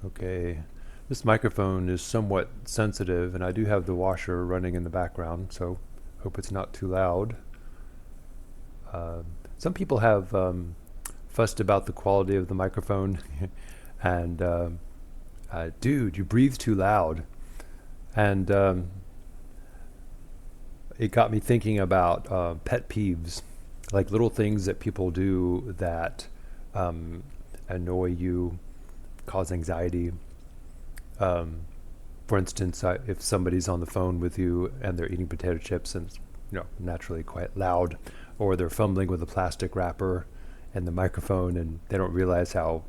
Okay, this microphone is somewhat sensitive, and I do have the washer running in the background, so hope it's not too loud. Um, some people have fussed about the quality of the microphone, and dude, you breathe too loud. And it got me thinking about pet peeves, like little things that people do that um, annoy you, cause anxiety. Um, for instance, if somebody's on the phone with you and they're eating potato chips and it's, naturally quite loud, or they're fumbling with a plastic wrapper and the microphone, and they don't realize how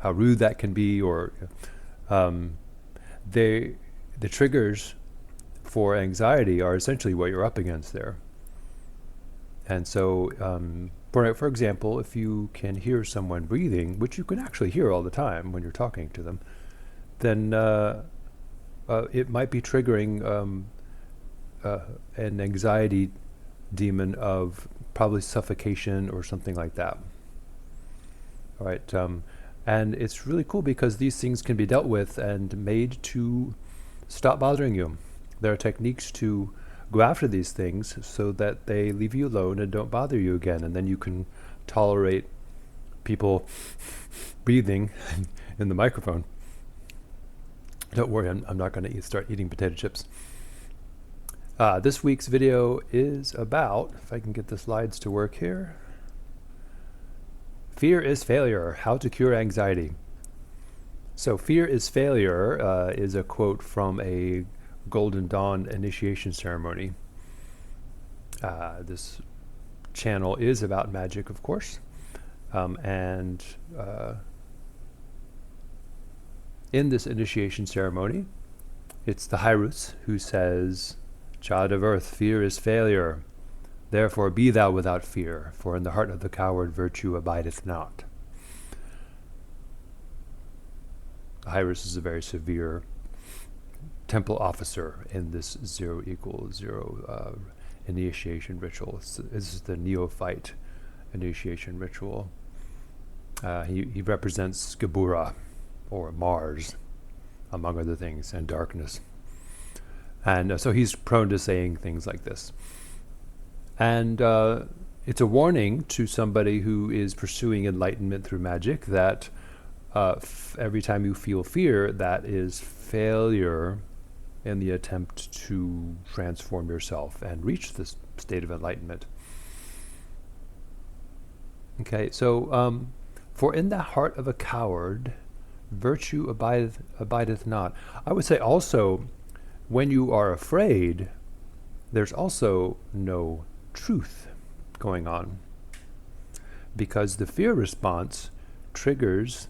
rude that can be, or um, they the triggers for anxiety are essentially what you're up against there. And so, for example, if you can hear someone breathing, which you can actually hear all the time when you're talking to them, then it might be triggering uh, an anxiety demon of probably suffocation or something like that. All right. And it's really cool because these things can be dealt with and made to stop bothering you. There are techniques to go after these things so that they leave you alone and don't bother you again. And then you can tolerate people breathing in the microphone. Don't worry, I'm not going to start eating potato chips. This week's video is about, if I can get the slides to work here, fear is failure, how to cure anxiety. So fear is failure is a quote from a Golden Dawn initiation ceremony. This channel is about magic, of course, and in this initiation ceremony, it's the Hyrus who says, "Child of earth, fear is failure. Therefore be thou without fear, for in the heart of the coward virtue abideth not." Hyrus is a very severe temple officer in this 0 = 0 initiation ritual. This is the neophyte initiation ritual. He represents Gabura, or Mars, among other things, and darkness. And so he's prone to saying things like this. And it's a warning to somebody who is pursuing enlightenment through magic that every time you feel fear, that is failure in the attempt to transform yourself and reach this state of enlightenment. Okay, so for in the heart of a coward, virtue abideth not. I would say also, when you are afraid, there's also no truth going on, because the fear response triggers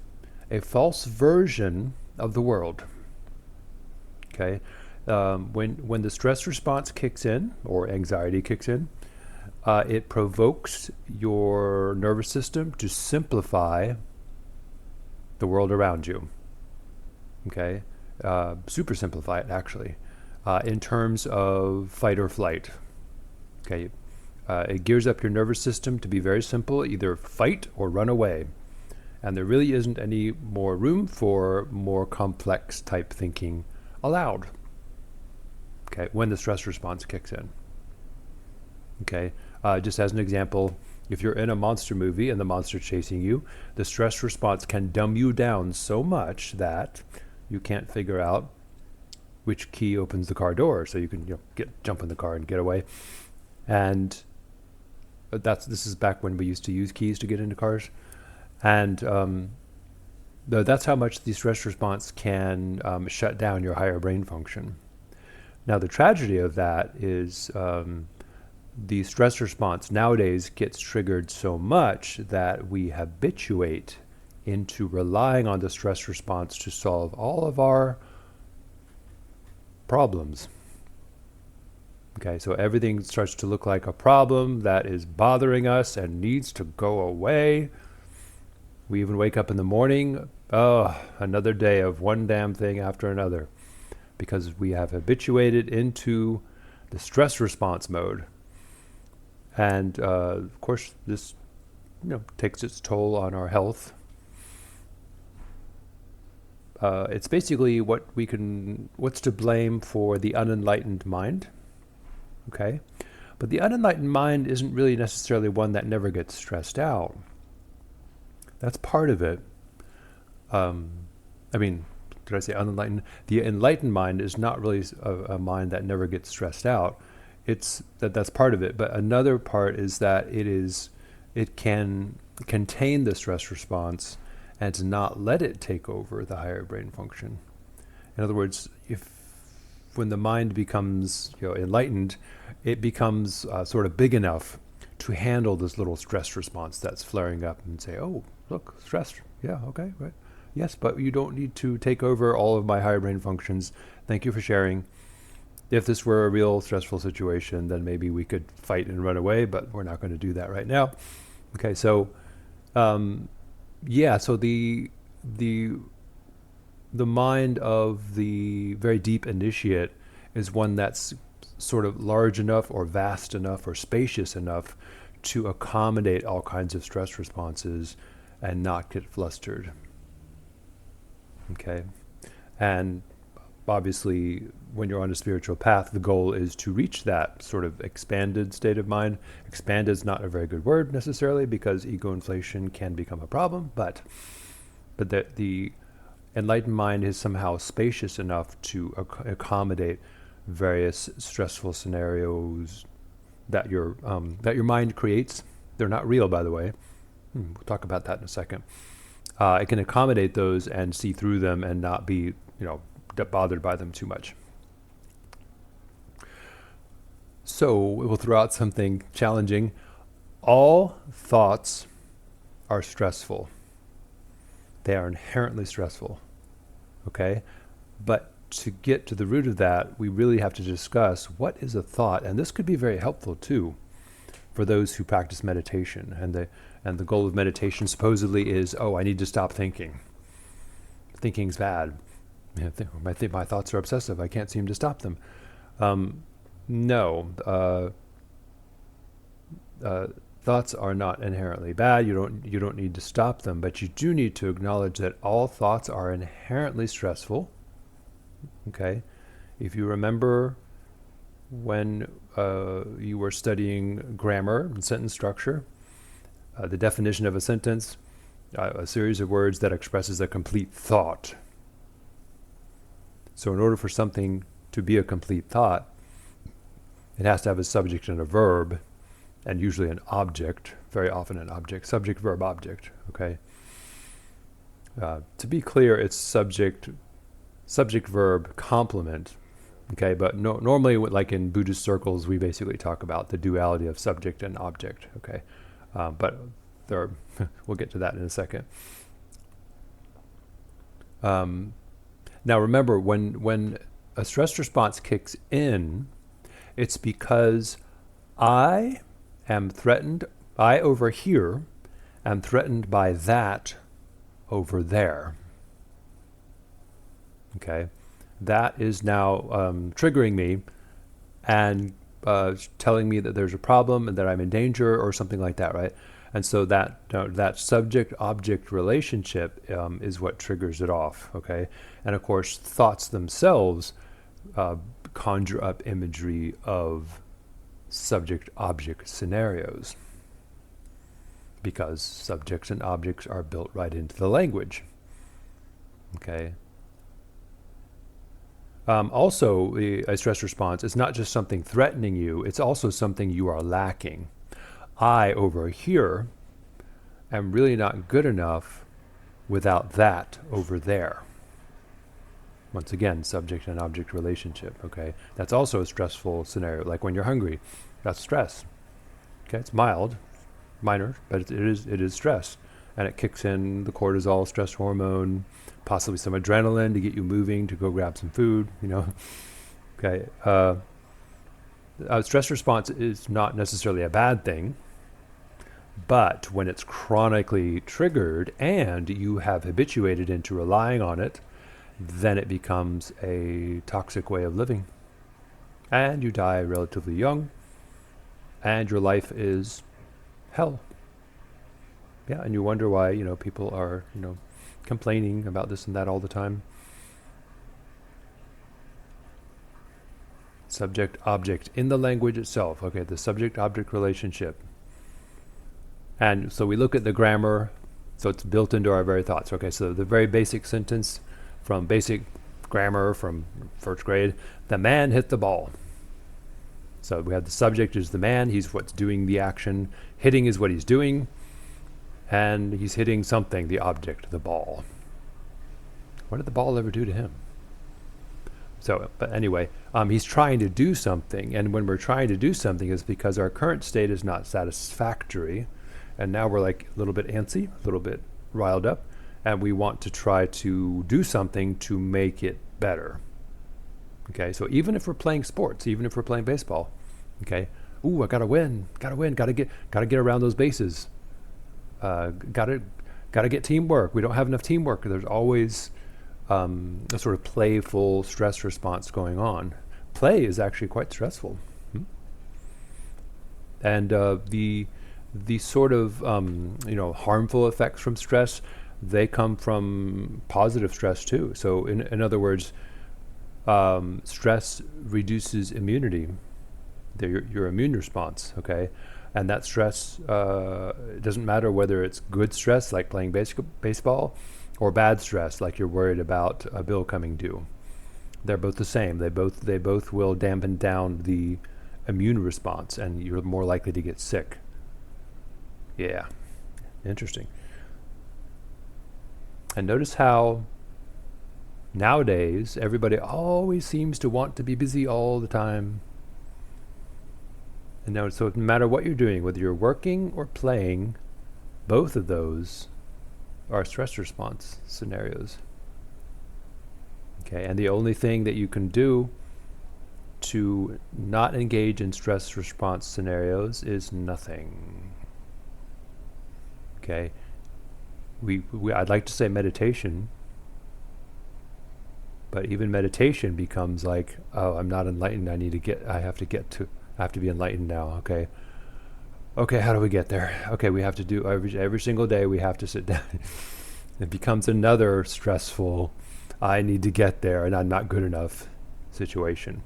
a false version of the world. Okay, when the stress response kicks in, or anxiety kicks in, it provokes your nervous system to simplify the world around you. Okay, super simplify it actually, in terms of fight or flight. Okay, it gears up your nervous system to be very simple, either fight or run away. And there really isn't any more room for more complex type thinking allowed. Okay, when the stress response kicks in. Okay, just as an example, if you're in a monster movie and the monster's chasing you, the stress response can dumb you down so much that you can't figure out which key opens the car door, so you can jump in the car and get away. And this is back when we used to use keys to get into cars. And that's how much the stress response can shut down your higher brain function. Now, the tragedy of that is the stress response nowadays gets triggered so much that we habituate into relying on the stress response to solve all of our problems. Okay, so everything starts to look like a problem that is bothering us and needs to go away. We even wake up in the morning, another day of one damn thing after another, because we have habituated into the stress response mode. And of course, this takes its toll on our health. it's basically what's to blame for the unenlightened mind. Okay, but the unenlightened mind isn't really necessarily one that never gets stressed out. That's part of it. I mean, did I say unenlightened? The enlightened mind is not really a mind that never gets stressed out. That's part of it. But another part is that it can contain the stress response and to not let it take over the higher brain function. In other words, when the mind becomes enlightened, it becomes sort of big enough to handle this little stress response that's flaring up and say, oh, look, stress. Yeah, okay, right. Yes, but you don't need to take over all of my higher brain functions. Thank you for sharing. If this were a real stressful situation, then maybe we could fight and run away, but we're not going to do that right now. Okay, so so the mind of the very deep initiate is one that's sort of large enough or vast enough or spacious enough to accommodate all kinds of stress responses and not get flustered. Okay, and obviously when you're on a spiritual path, the goal is to reach that sort of expanded state of mind. Expanded is not a very good word necessarily because ego inflation can become a problem, but the enlightened mind is somehow spacious enough to accommodate various stressful scenarios that your mind creates. They're not real, by the way. We'll talk about that in a second. It can accommodate those and see through them and not be, bothered by them too much. So we'll throw out something challenging. All thoughts are stressful. They are inherently stressful. Okay? But to get to the root of that, we really have to discuss what is a thought, and this could be very helpful too for those who practice meditation. And the goal of meditation supposedly is, I need to stop thinking. Thinking's bad. My thoughts are obsessive. I can't seem to stop them. No. Thoughts are not inherently bad. You don't need to stop them, but you do need to acknowledge that all thoughts are inherently stressful. Okay, if you remember when you were studying grammar and sentence structure, the definition of a sentence, a series of words that expresses a complete thought. So in order for something to be a complete thought, it has to have a subject and a verb, and usually an object, very often an object, subject, verb, object, okay? To be clear, it's subject, verb, complement, okay? But normally, like in Buddhist circles, we basically talk about the duality of subject and object, okay? But we'll get to that in a second. Now remember, when a stress response kicks in, it's because I am threatened, I over here am threatened by that over there. Okay? That is now triggering me and telling me that there's a problem and that I'm in danger or something like that, right? And so that subject-object relationship is what triggers it off, okay? And of course, thoughts themselves conjure up imagery of subject-object scenarios because subjects and objects are built right into the language, okay? Also, a stress response is not just something threatening you, it's also something you are lacking. I, over here, am really not good enough without that over there. Once again, subject and object relationship, okay? That's also a stressful scenario, like when you're hungry. That's stress. Okay, it's mild, minor, but it is stress. And it kicks in the cortisol, stress hormone, possibly some adrenaline to get you moving, to go grab some food, Okay. Stress response is not necessarily a bad thing, but when it's chronically triggered and you have habituated into relying on it, then it becomes a toxic way of living. And you die relatively young, and your life is hell. Yeah, and you wonder why, people are, complaining about this and that all the time. Subject object in the language itself. Okay, the subject object relationship. And so we look at the grammar, so it's built into our very thoughts. Okay, so the very basic sentence from basic grammar from first grade, the man hit the ball. So we have the subject is the man, he's what's doing the action, hitting is what he's doing, and he's hitting something, the object, the ball. What did the ball ever do to him? So, but anyway, he's trying to do something, and when we're trying to do something, it's because our current state is not satisfactory, and now we're like a little bit antsy, a little bit riled up, and we want to try to do something to make it better. Okay, so even if we're playing sports, even if we're playing baseball, okay, ooh, I gotta win, gotta get around those bases, gotta get teamwork. We don't have enough teamwork. There's always a sort of playful stress response going on. Play is actually quite stressful, and the sort of harmful effects from stress, they come from positive stress too. So in other words, stress reduces immunity, your immune response. Okay, and that stress, it doesn't matter whether it's good stress like playing baseball, or bad stress like you're worried about a bill coming due. They're both the same. They both will dampen down the immune response, and you're more likely to get sick. Yeah, interesting. And notice how nowadays everybody always seems to want to be busy all the time. And now, so no matter what you're doing, whether you're working or playing, both of those are stress response scenarios. Okay, and the only thing that you can do to not engage in stress response scenarios is nothing. Okay, I'd like to say meditation, but even meditation becomes like, oh, I'm not enlightened. I have to be enlightened now. Okay, how do we get there? Okay, we have to do every single day. We have to sit down. It becomes another stressful, I need to get there and I'm not good enough situation.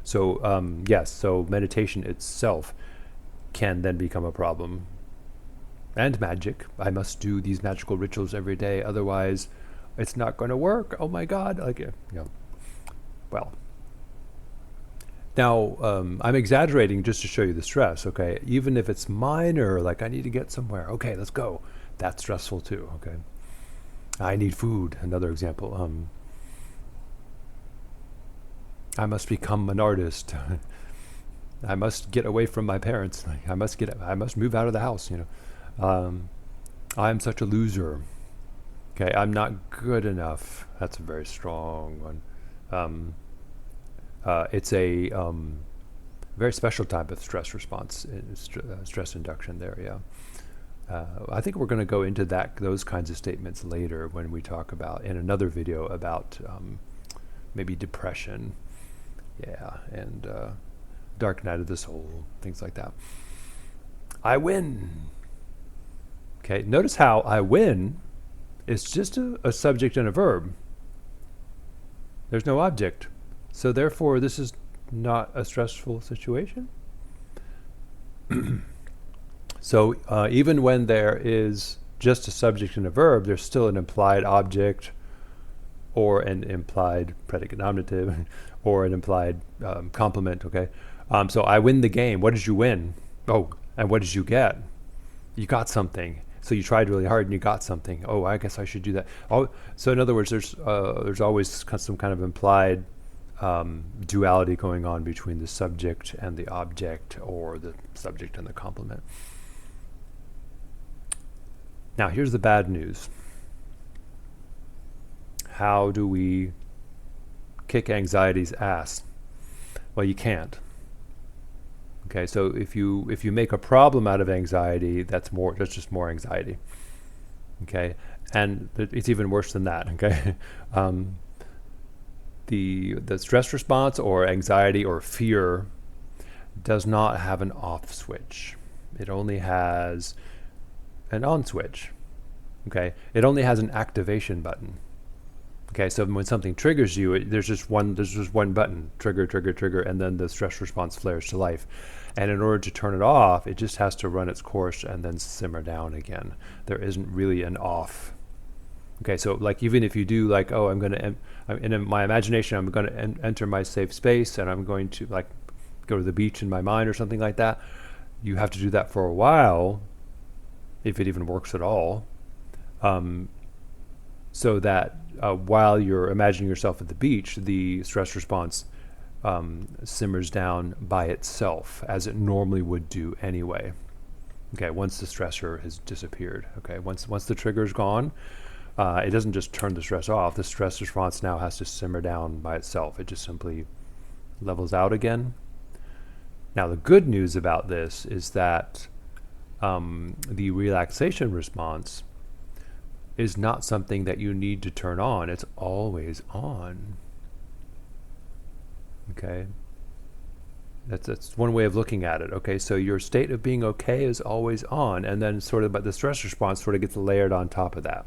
So yes, so meditation itself can then become a problem. And magic. I must do these magical rituals every day, otherwise it's not going to work. Oh my God! Well. Now, I'm exaggerating just to show you the stress, okay? Even if it's minor, like I need to get somewhere. Okay, let's go. That's stressful too, okay? I need food, another example. I must become an artist. I must get away from my parents. I must move out of the house, I'm such a loser. Okay, I'm not good enough. That's a very strong one. It's a very special type of stress response, stress induction there, yeah. I think we're going to go into those kinds of statements later when we talk about, in another video, about maybe depression, yeah, and dark night of the soul, things like that. I win. Okay, notice how I win is just a subject and a verb. There's no object. So therefore, this is not a stressful situation. So even when there is just a subject and a verb, there's still an implied object or an implied predicate nominative or an implied complement, okay? So I win the game. What did you win? Oh, and what did you get? You got something. So you tried really hard and you got something. Oh, I guess I should do that. Oh, so in other words, there's always some kind of implied duality going on between the subject and the object, or the subject and the complement. Now, here's the bad news. How do we kick anxiety's ass? Well, you can't. Okay, so if you make a problem out of anxiety, that's just more anxiety. Okay, and it's even worse than that. Okay. The stress response or anxiety or fear does not have an off switch. It only has an on switch. Okay, it only has an activation button. Okay, so when something triggers you, there's just one button, trigger, trigger, trigger, and then the stress response flares to life. And in order to turn it off, it just has to run its course and then simmer down again. There isn't really an off. Okay, so like even if you do like, oh, I'm going to, in my imagination, I'm going to enter my safe space and I'm going to like go to the beach in my mind or something like that, you have to do that for a while, if it even works at all, so that while you're imagining yourself at the beach, the stress response simmers down by itself as it normally would do anyway. Okay, once the stressor has disappeared. Okay, once the trigger's gone, it doesn't just turn the stress off. The stress response now has to simmer down by itself. It just simply levels out again. Now, the good news about this is that the relaxation response is not something that you need to turn on. It's always on. Okay? That's one way of looking at it. Okay, so your state of being okay is always on, and then sort of, but the stress response sort of gets layered on top of that.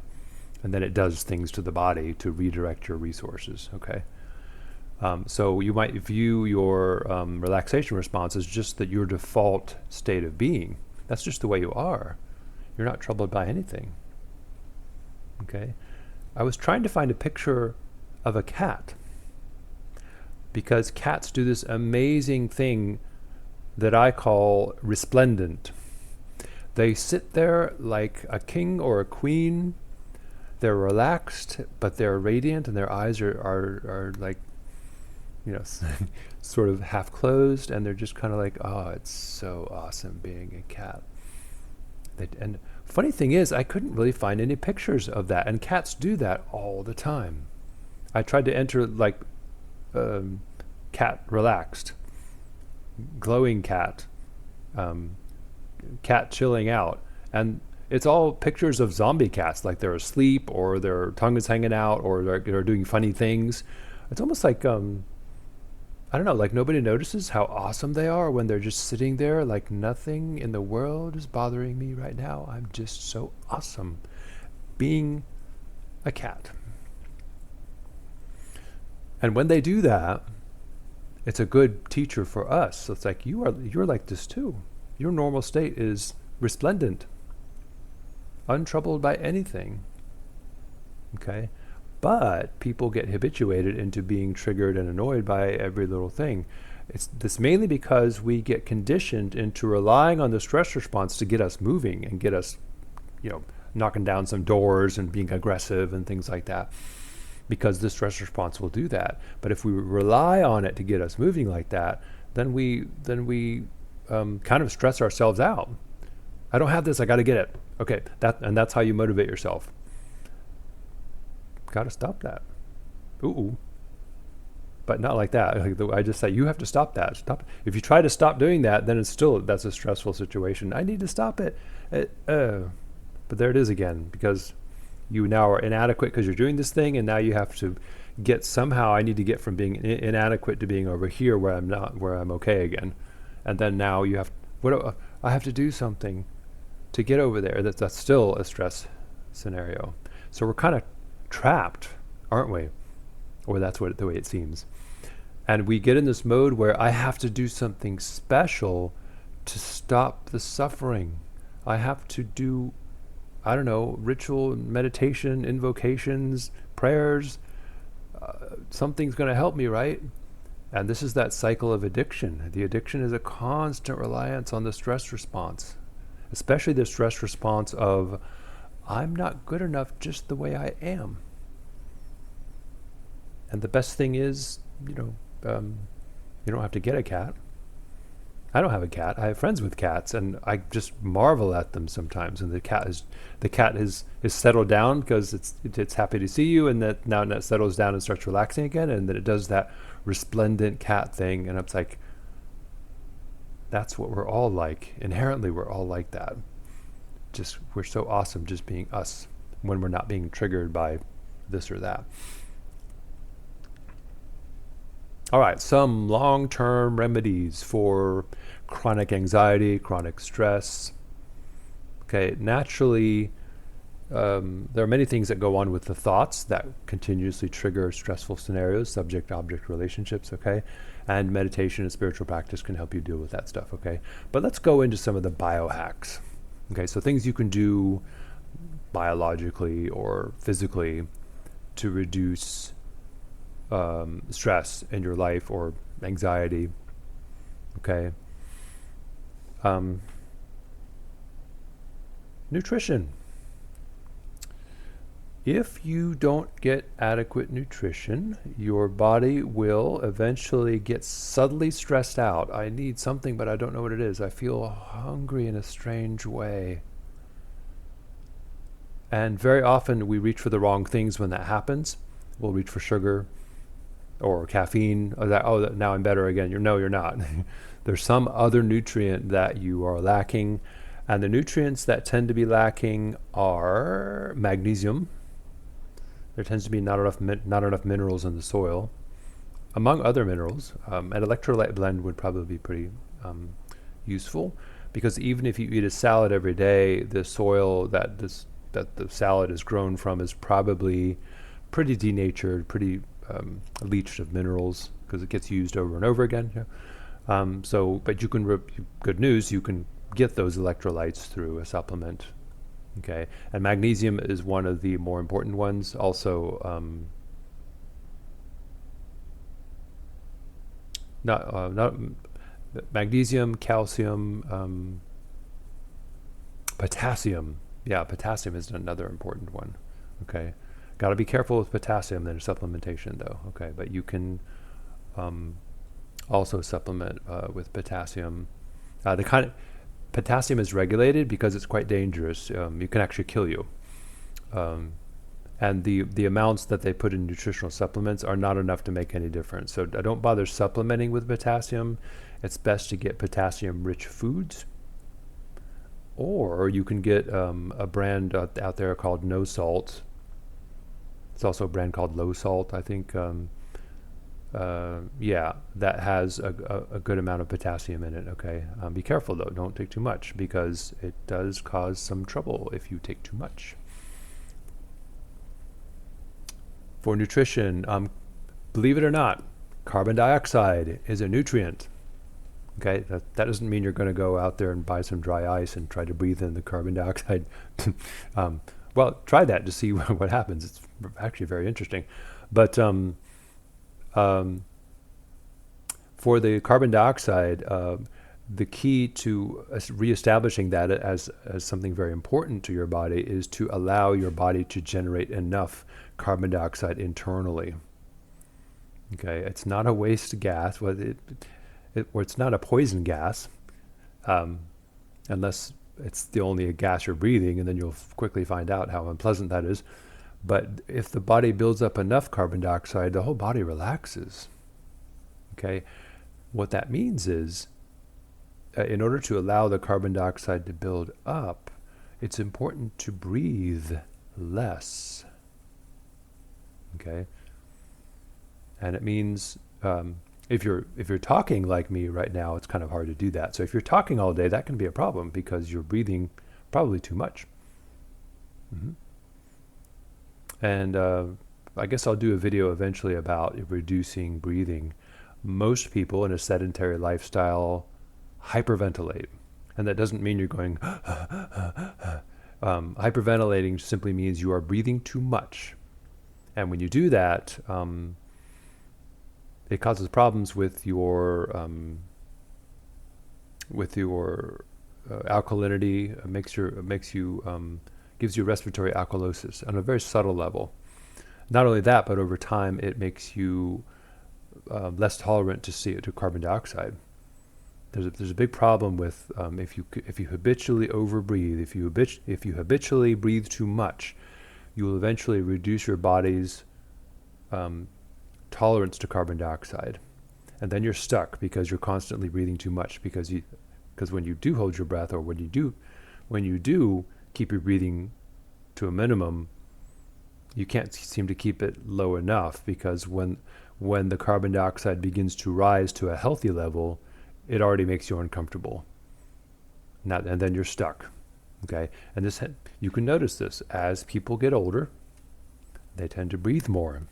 And then it does things to the body to redirect your resources. Okay? So you might view your relaxation response as just that your default state of being. That's just the way you are. You're not troubled by anything. Okay? I was trying to find a picture of a cat, because cats do this amazing thing that I call resplendent. They sit there like a king or a queen. They're relaxed, but they're radiant, and their eyes are like, sort of half closed, and they're just kind of like, oh, it's so awesome being a cat. And funny thing is, I couldn't really find any pictures of that, and cats do that all the time. I tried to enter like cat relaxed, glowing cat, cat chilling out, and it's all pictures of zombie cats, like they're asleep or their tongue is hanging out or they're doing funny things. It's almost like I don't know, like nobody notices how awesome they are when they're just sitting there like nothing in the world is bothering me right now. I'm just so awesome being a cat. And when they do that, it's a good teacher for us. So it's like you're like this too. Your normal state is resplendent, untroubled by anything. Okay? But people get habituated into being triggered and annoyed by every little thing. It's this mainly because we get conditioned into relying on the stress response to get us moving and get us, knocking down some doors and being aggressive and things like that. Because the stress response will do that. But if we rely on it to get us moving like that, then we kind of stress ourselves out. I don't have this, I got to get it. Okay, that's how you motivate yourself. Got to stop that. Ooh. But not like that. I just say, you have to stop that. Stop. If you try to stop doing that, then that's a stressful situation. I need to stop it. But there it is again, because you now are inadequate because you're doing this thing, and now you have to I need to get from being inadequate to being over here where I'm okay again. And then now I have to do something to get over there. That's still a stress scenario. So we're kind of trapped, aren't we? Or that's the way it seems. And we get in this mode where I have to do something special to stop the suffering. I have to do, I don't know, ritual, meditation, invocations, prayers. Something's going to help me, right? And this is that cycle of addiction. The addiction is a constant reliance on the stress response, especially the stress response of, I'm not good enough just the way I am. And the best thing is, you don't have to get a cat. I don't have a cat. I have friends with cats, and I just marvel at them sometimes. And the cat is settled down because it's happy to see you, and that now it settles down and starts relaxing again, and then it does that resplendent cat thing, and it's like, that's what we're all like. Inherently, we're all like that. Just we're so awesome just being us when we're not being triggered by this or that. All right, some long-term remedies for chronic anxiety, chronic stress. Okay, naturally, there are many things that go on with the thoughts that continuously trigger stressful scenarios, subject-object relationships, okay? And meditation and spiritual practice can help you deal with that stuff, okay? But let's go into some of the biohacks. Okay, so things you can do biologically or physically to reduce stress in your life or anxiety, okay? Nutrition. If you don't get adequate nutrition, your body will eventually get subtly stressed out. I need something, but I don't know what it is. I feel hungry in a strange way. And very often we reach for the wrong things when that happens. We'll reach for sugar or caffeine. Or now I'm better again. No, you're not. There's some other nutrient that you are lacking. And the nutrients that tend to be lacking are magnesium. There tends to be not enough minerals in the soil, among other minerals. An electrolyte blend would probably be pretty useful, because even if you eat a salad every day, the soil that the salad is grown from is probably pretty denatured, pretty leached of minerals, because it gets used over and over again. Yeah. But you can good news, you can get those electrolytes through a supplement. Okay, and magnesium is one of the more important ones. Also, not magnesium, calcium, potassium. Yeah, potassium is another important one. Okay, got to be careful with potassium in supplementation, though. Okay, but you can also supplement with potassium. Potassium is regulated because it's quite dangerous. You can actually kill you. And the amounts that they put in nutritional supplements are not enough to make any difference. So I don't bother supplementing with potassium. It's best to get potassium-rich foods. Or you can get a brand out there called No Salt. It's also a brand called Low Salt, I think. That has a good amount of potassium in it, okay? Be careful, though. Don't take too much, because it does cause some trouble if you take too much. For nutrition, believe it or not, carbon dioxide is a nutrient. Okay, that doesn't mean you're going to go out there and buy some dry ice and try to breathe in the carbon dioxide. Well, try that to see what happens. It's actually very interesting. But for the carbon dioxide, the key to reestablishing that as something very important to your body is to allow your body to generate enough carbon dioxide internally. Okay, it's not a waste gas, or it's not a poison gas, unless it's the only gas you're breathing, and then you'll quickly find out how unpleasant that is. But if the body builds up enough carbon dioxide, the whole body relaxes. Okay, what that means is, in order to allow the carbon dioxide to build up, it's important to breathe less. Okay, and it means if you're talking like me right now, it's kind of hard to do that. So if you're talking all day, that can be a problem because you're breathing probably too much. Mm-hmm. And I guess I'll do a video eventually about reducing breathing. Most people in a sedentary lifestyle hyperventilate. And that doesn't mean you're going, hyperventilating simply means you are breathing too much. And when you do that, it causes problems with your alkalinity. Gives you respiratory alkalosis on a very subtle level. Not only that, but over time it makes you less tolerant to carbon dioxide. There's a big problem with if you habitually overbreathe, if you habitually breathe too much, you will eventually reduce your body's tolerance to carbon dioxide, and then you're stuck because you're constantly breathing too much. Because when you do hold your breath, or when you do keep your breathing to a minimum, you can't seem to keep it low enough, because when the carbon dioxide begins to rise to a healthy level, it already makes you uncomfortable. And then you're stuck. Okay, and you can notice this as people get older, they tend to breathe more.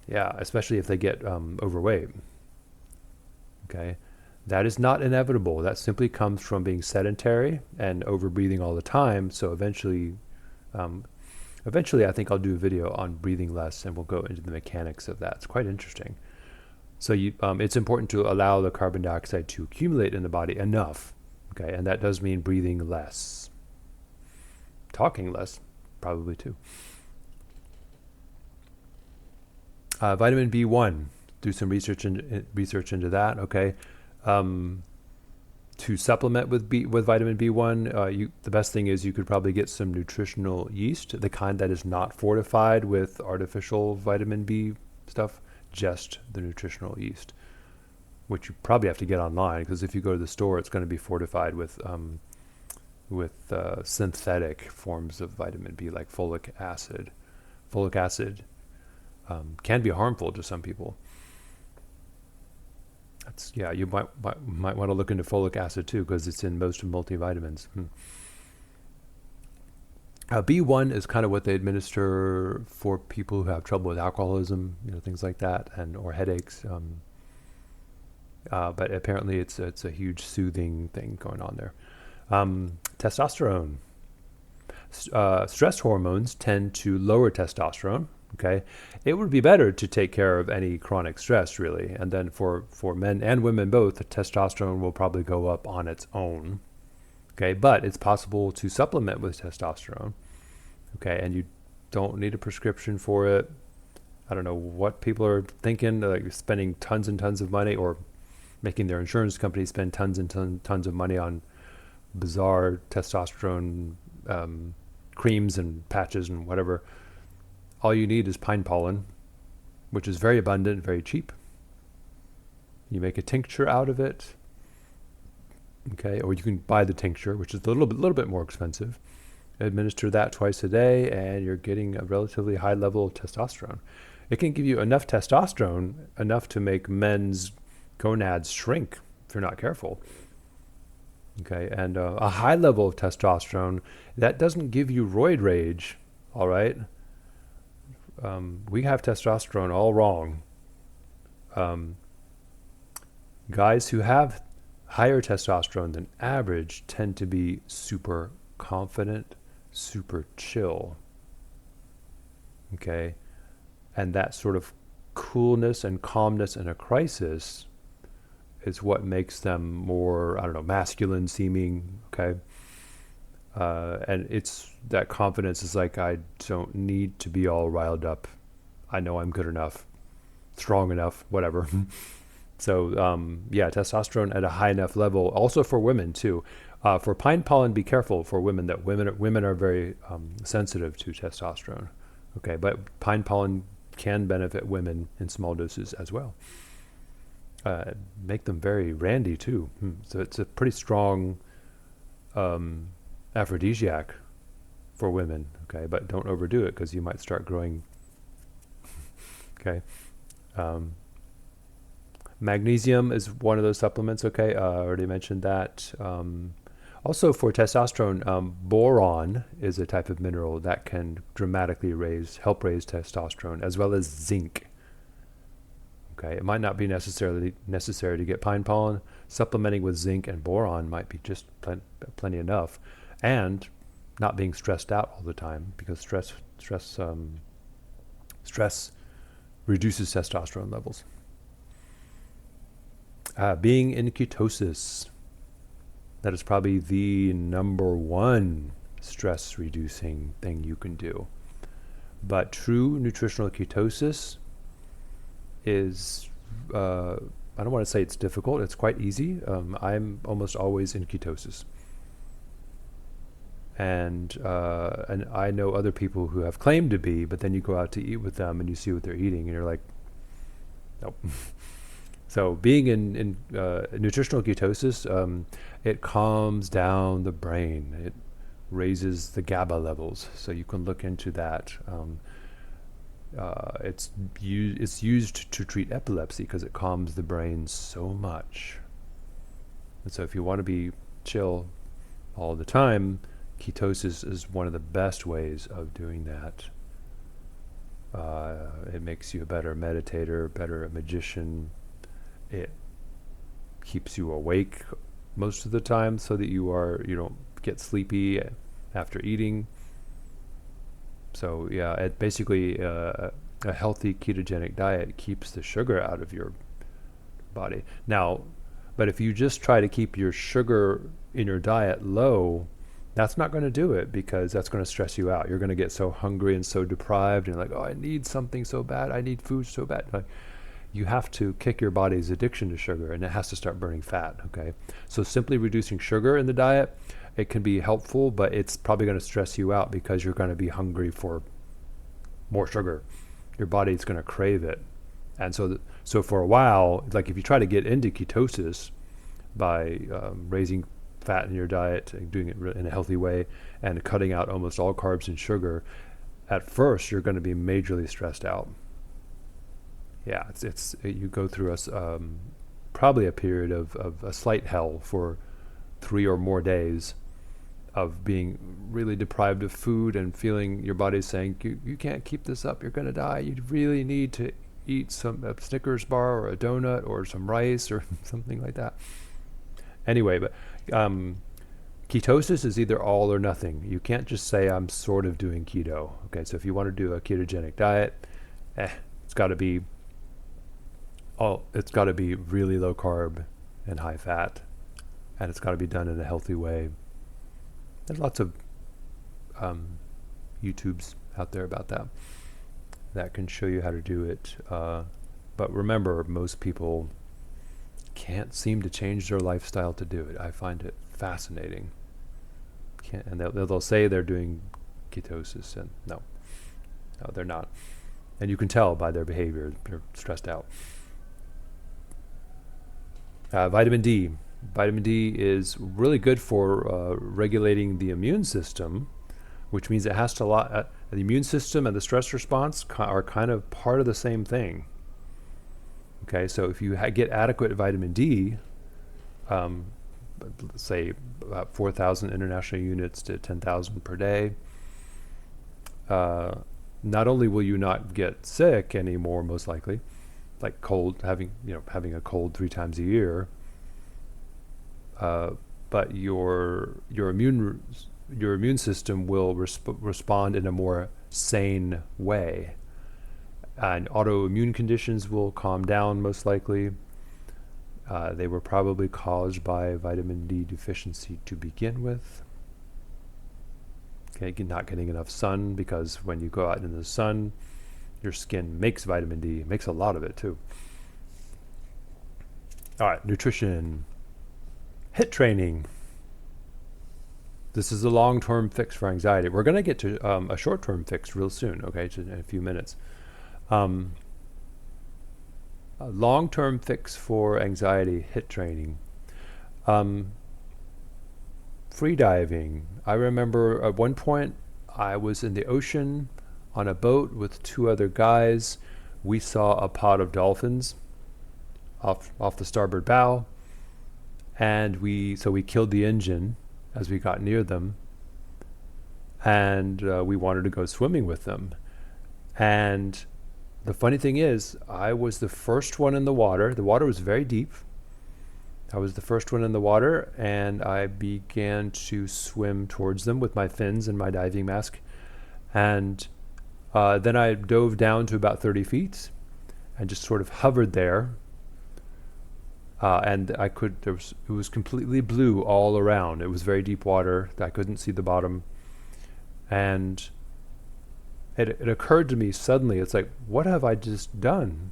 Yeah, especially if they get overweight. Okay, that is not inevitable. That simply comes from being sedentary and over breathing all the time. So um, eventually, I think I'll do a video on breathing less, and we'll go into the mechanics of that. It's quite interesting. So it's important to allow the carbon dioxide to accumulate in the body enough. Okay, and that does mean breathing less, talking less, probably too. Vitamin B1, do some research into that. Okay, to supplement with vitamin B1, the best thing is you could probably get some nutritional yeast, the kind that is not fortified with artificial vitamin B stuff, just the nutritional yeast, which you probably have to get online, because if you go to the store, it's going to be fortified with synthetic forms of vitamin B, like folic acid. Folic acid can be harmful to some people. You might want to look into folic acid too, because it's in most multivitamins. B1 is kind of what they administer for people who have trouble with alcoholism, things like that, or headaches. But apparently, it's a huge soothing thing going on there. Testosterone. Stress hormones tend to lower testosterone. Okay, it would be better to take care of any chronic stress, really, and then for men and women both, the testosterone will probably go up on its own. Okay, but it's possible to supplement with testosterone. Okay, and you don't need a prescription for it. I don't know what people are thinking, like spending tons and tons of money, or making their insurance company spend tons and tons of money on bizarre testosterone creams and patches and whatever. All you need is pine pollen, which is very abundant, very cheap. You make a tincture out of it, okay, or you can buy the tincture, which is a little bit more expensive. Administer that twice a day, and you're getting a relatively high level of testosterone. It can give you enough testosterone, enough to make men's gonads shrink if you're not careful. Okay, and a high level of testosterone, that doesn't give you roid rage, all right? We have testosterone all wrong. Guys who have higher testosterone than average tend to be super confident, super chill. Okay, and that sort of coolness and calmness in a crisis is what makes them more, masculine seeming. Okay. And it's that confidence is like, I don't need to be all riled up. I know I'm good enough, strong enough, whatever. So, testosterone at a high enough level, also for women too. For pine pollen, be careful for women, that women are very sensitive to testosterone. Okay, but pine pollen can benefit women in small doses as well. Make them very randy too. So it's a pretty strong aphrodisiac for women, okay, but don't overdo it, because you might start growing. Okay. Magnesium is one of those supplements. Okay, I already mentioned that. Also for testosterone, boron is a type of mineral that can dramatically help raise testosterone, as well as zinc. Okay, it might not be necessary to get pine pollen. Supplementing with zinc and boron might be just plenty enough. And not being stressed out all the time, because stress reduces testosterone levels. Being in ketosis, that is probably the number one stress reducing thing you can do. But true nutritional ketosis is, I don't want to say it's difficult, it's quite easy. I'm almost always in ketosis. And I know other people who have claimed to be, but then you go out to eat with them and you see what they're eating, and you're like, nope. So being in nutritional ketosis, it calms down the brain. It raises the GABA levels, so you can look into that. It's used to treat epilepsy because it calms the brain so much. And so if you want to be chill all the time, ketosis is one of the best ways of doing that. It makes you a better meditator, better magician. It keeps you awake most of the time so that you don't get sleepy after eating. So yeah, it basically a healthy ketogenic diet keeps the sugar out of your body. Now, but if you just try to keep your sugar in your diet low, that's not going to do it, because that's going to stress you out. You're going to get so hungry and so deprived, and like, oh, I need something so bad. I need food so bad. Like, you have to kick your body's addiction to sugar, and it has to start burning fat. Okay, so simply reducing sugar in the diet, it can be helpful, but it's probably going to stress you out because you're going to be hungry for more sugar. Your body's going to crave it, and so for a while, like if you try to get into ketosis by raising fat in your diet and doing it in a healthy way and cutting out almost all carbs and sugar, at first you're going to be majorly stressed out. Yeah, you go through probably a period of a slight hell for 3 or more days of being really deprived of food and feeling your body's saying, you can't keep this up, you're going to die. You really need to eat a Snickers bar or a donut or some rice or something like that. Anyway, but ketosis is either all or nothing. You can't just say I'm sort of doing keto. Okay, so if you want to do a ketogenic diet, it's got to be really low carb and high fat, and it's got to be done in a healthy way. There's lots of YouTubes out there about that can show you how to do it. But remember, most people can't seem to change their lifestyle to do it. I find it fascinating. And they'll say they're doing ketosis, and no, they're not. And you can tell by their behavior, they're stressed out. Vitamin D. Vitamin D is really good for regulating the immune system, which means it has to the immune system and the stress response are kind of part of the same thing. Okay, so if you get adequate vitamin D, say about 4,000 international units to 10,000 per day, not only will you not get sick anymore, most likely, like having a cold 3 times a year, but your immune system will respond in a more sane way. And autoimmune conditions will calm down, most likely. They were probably caused by vitamin D deficiency to begin with. Okay, not getting enough sun, because when you go out in the sun, your skin makes vitamin D. It makes a lot of it too. All right, nutrition. HIIT training. This is a long-term fix for anxiety. We're going to get to a short-term fix real soon, okay, in a few minutes. A long-term fix for anxiety, HIIT training. Free diving. I remember at one point I was in the ocean on a boat with 2 other guys. We saw a pod of dolphins off the starboard bow, and we killed the engine as we got near them, and we wanted to go swimming with them. And the funny thing is, I was the first one in the water. The water was very deep. I was the first one in the water, and I began to swim towards them with my fins and my diving mask. And then I dove down to about 30 feet and just sort of hovered there. And it was completely blue all around. It was very deep water. I couldn't see the bottom. And it occurred to me suddenly, it's like, what have I just done?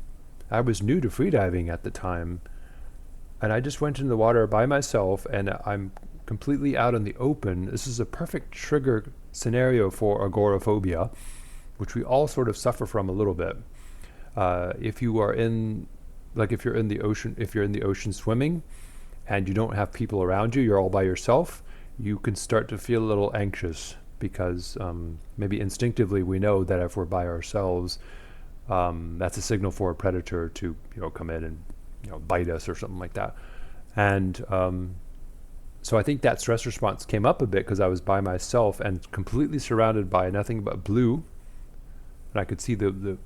I was new to freediving at the time, and I just went into the water by myself, and I'm completely out in the open. This is a perfect trigger scenario for agoraphobia, which we all sort of suffer from a little bit. If you're in the ocean swimming, and you don't have people around you, you're all by yourself, you can start to feel a little anxious, because maybe instinctively we know that if we're by ourselves, that's a signal for a predator to come in and bite us or something like that. And So I think that stress response came up a bit because I was by myself and completely surrounded by nothing but blue, and I could see the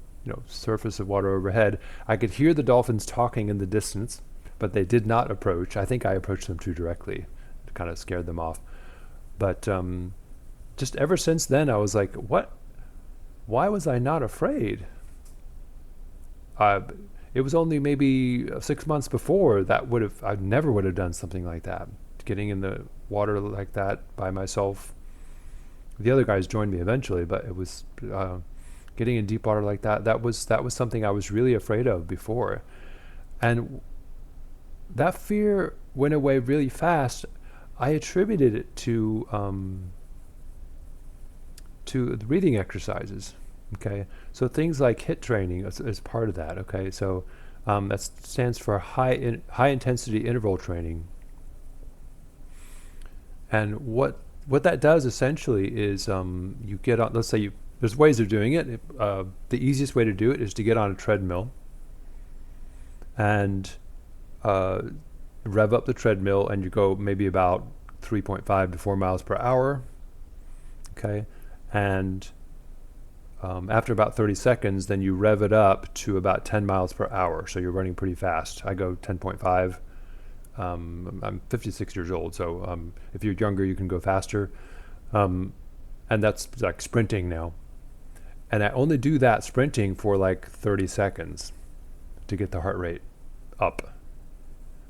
surface of water overhead. I could hear the dolphins talking in the distance, but they did not approach. I think I approached them too directly. It kind of scared them off. But just ever since then, I was like, what? Why was I not afraid? It was only maybe 6 months before that I never would have done something like that. Getting in the water like that by myself. The other guys joined me eventually, but it was getting in deep water like that. That was something I was really afraid of before, and that fear went away really fast. I attributed it to the breathing exercises. Okay, so things like HIIT training is part of that. Okay, so that stands for high intensity interval training. And what that does essentially is you get on. Let's say there's ways of doing it. The easiest way to do it is to get on a treadmill and rev up the treadmill, and you go maybe about 3.5 to 4 miles per hour. Okay, and after about 30 seconds, then you rev it up to about 10 miles per hour. So you're running pretty fast. I go 10.5. I'm 56 years old, so if you're younger, you can go faster. And that's like sprinting now. And I only do that sprinting for like 30 seconds to get the heart rate up.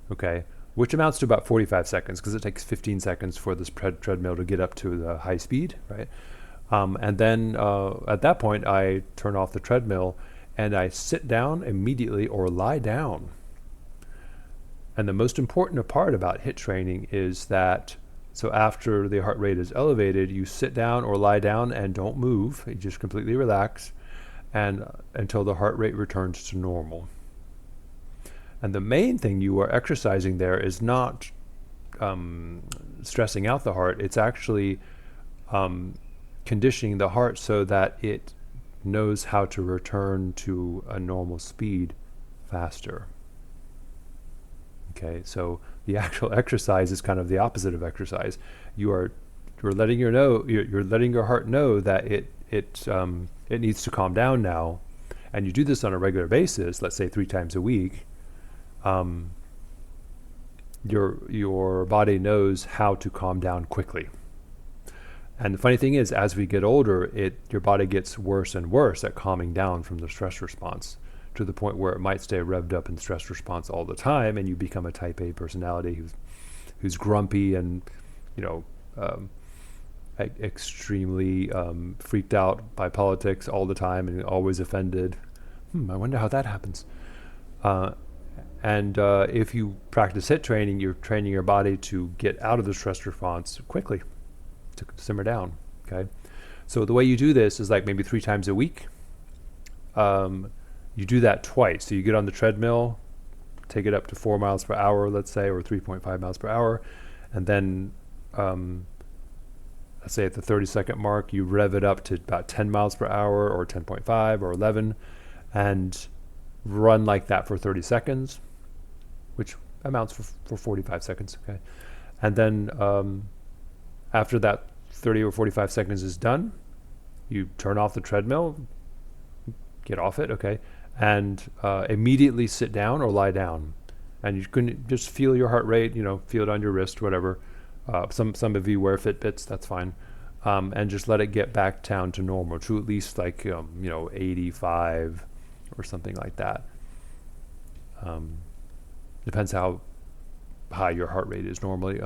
Okay, which amounts to about 45 seconds because it takes 15 seconds for this treadmill to get up to the high speed, right? And then at that point, I turn off the treadmill and I sit down immediately or lie down. And the most important part about HIIT training is that, so after the heart rate is elevated, you sit down or lie down and don't move. You just completely relax and until the heart rate returns to normal. And the main thing you are exercising there is not stressing out the heart. It's actually conditioning the heart so that it knows how to return to a normal speed faster. Okay, so the actual exercise is kind of the opposite of exercise. You're letting you're letting your heart know that it needs to calm down now, and you do this on a regular basis. Let's say 3 times a week. Your body knows how to calm down quickly. And the funny thing is, as we get older, your body gets worse and worse at calming down from the stress response, to the point where it might stay revved up in stress response all the time, and you become a type A personality who's grumpy and extremely freaked out by politics all the time and always offended. I wonder how that happens. And if you practice HIIT training, you're training your body to get out of the stress response quickly, to simmer down. Okay, so the way you do this is like maybe 3 times a week. You do that twice. So you get on the treadmill, take it up to 4 miles per hour, let's say, or 3.5 miles per hour. And then, let's say at the 30-second mark, you rev it up to about 10 miles per hour or 10.5 or 11 and run like that for 30 seconds, which amounts for 45 seconds. Okay. And then after that 30 or 45 seconds is done, you turn off the treadmill, get off it, okay, and immediately sit down or lie down. And you can just feel your heart rate, feel it on your wrist, whatever. Some of you wear Fitbits, that's fine. And just let it get back down to normal, to at least like, 85 or something like that. Depends how high your heart rate is normally.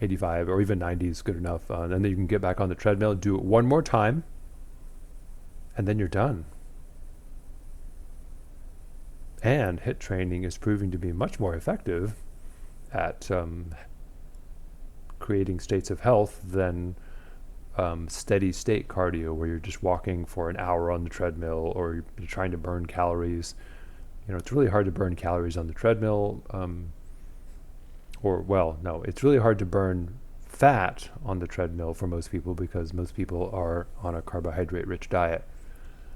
85 or even 90 is good enough. And then you can get back on the treadmill, do it one more time, and then you're done. And HIIT training is proving to be much more effective at creating states of health than steady state cardio, where you're just walking for an hour on the treadmill, or you're trying to burn calories. It's really hard to burn calories on the treadmill. It's really hard to burn fat on the treadmill for most people, because most people are on a carbohydrate-rich diet.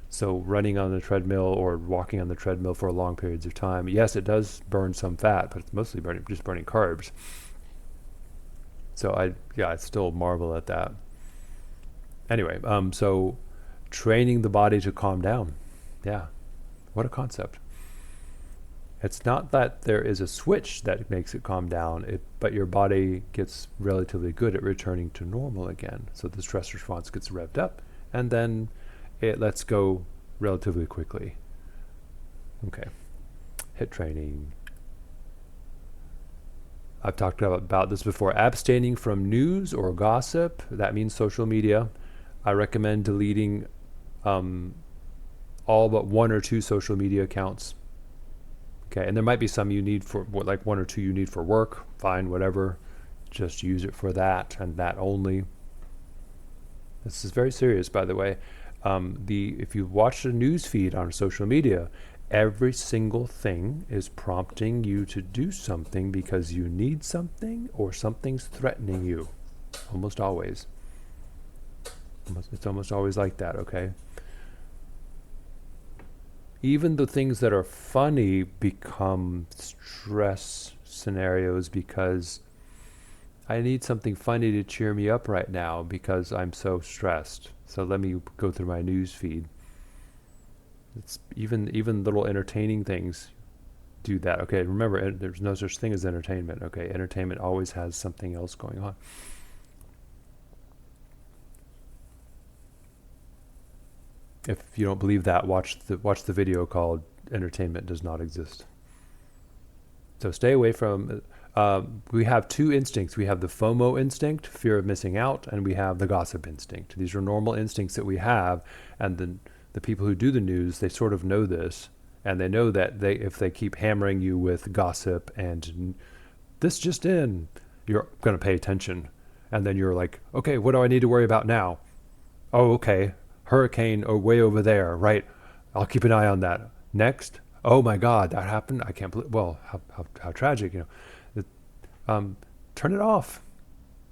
So running on the treadmill or walking on the treadmill for long periods of time, yes, it does burn some fat, but it's mostly burning carbs. So I still marvel at that. Anyway, so training the body to calm down. Yeah, what a concept. It's not that there is a switch that makes it calm down, but your body gets relatively good at returning to normal again. So the stress response gets revved up, and then it lets go relatively quickly. Okay, HIIT training. I've talked about this before. Abstaining from news or gossip, that means social media. I recommend deleting all but one or two social media accounts. Okay, and there might be some you need for, like one or two you need for work, fine, whatever. Just use it for that and that only. This is very serious, by the way. If you watch the news feed on social media, every single thing is prompting you to do something because you need something or something's threatening you. Almost always. It's almost always like that, okay? Even the things that are funny become stress scenarios because I need something funny to cheer me up right now because I'm so stressed. So let me go through my news feed. It's even little entertaining things do that. Okay, remember, there's no such thing as entertainment. Okay, entertainment always has something else going on. If you don't believe that, watch the video called "Entertainment Does Not Exist." So stay away from. We have two instincts. We have the FOMO instinct, fear of missing out, and we have the gossip instinct. These are normal instincts that we have, and the people who do the news, they sort of know this, and they know that if they keep hammering you with gossip and this just in, you're going to pay attention, and then you're like, okay, what do I need to worry about now? Oh, okay. Hurricane way over there, right? I'll keep an eye on that. Next, oh my God, that happened. I can't believe. Well, how tragic, turn it off.